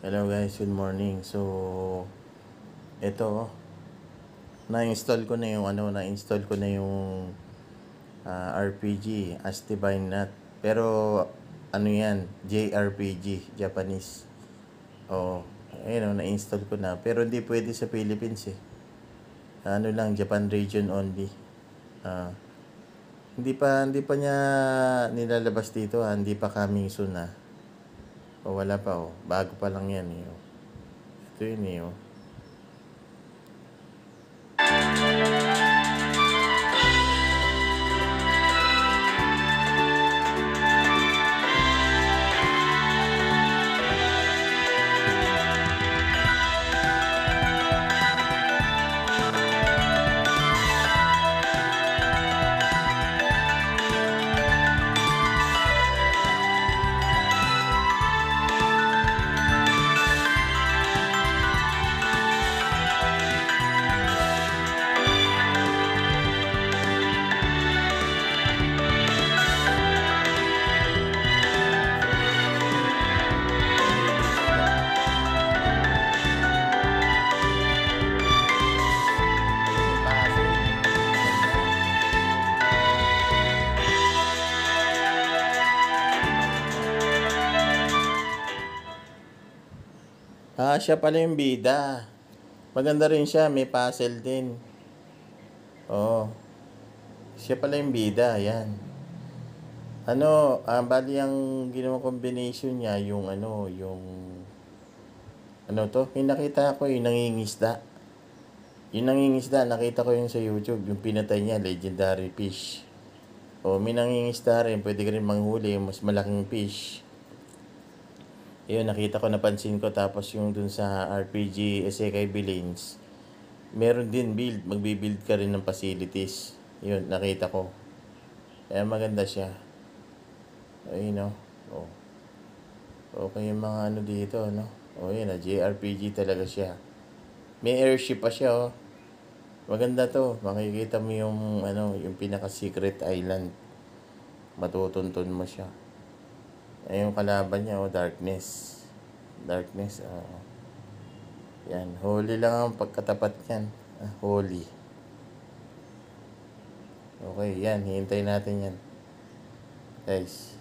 Hello guys, good morning. So, ito na-install ko na yung RPG as Divine Nut. Pero ano yan, JRPG, Japanese. Ayun na-install ko na. Pero hindi pwede sa Philippines eh. Ano lang, Japan region only. Hindi pa niya nilalabas dito, hindi pa coming soon wala pa bago pa lang yan eh. Ito yun eh. Siya pala yung bida. Maganda rin siya, may puzzle din. Siya pala yung bida, yan. Bali ang ginawang combination niya, may nakita ko yung nangingisda. Yung nangingisda, nakita ko yung sa YouTube, yung pinatay niya, legendary fish. May nangingisda rin, pwede ka rin manghuli, mas malaking fish. Yun, nakita ko, napansin ko. Tapos yung dun sa RPG Isekai Villains, meron din build. Magbibuild ka rin ng facilities. Yun, nakita ko. Kaya maganda siya. Ayun, okay yung mga dito, yun, JRPG talaga siya. May airship pa siya, Maganda to. Makikita mo yung, yung pinaka-secret island. Matutuntun mo siya. Yung kalaban niya, Darkness. Yan, holy lang ang pagkatapat niyan. Holy. Okay, yan. Hintayin natin yan. Guys.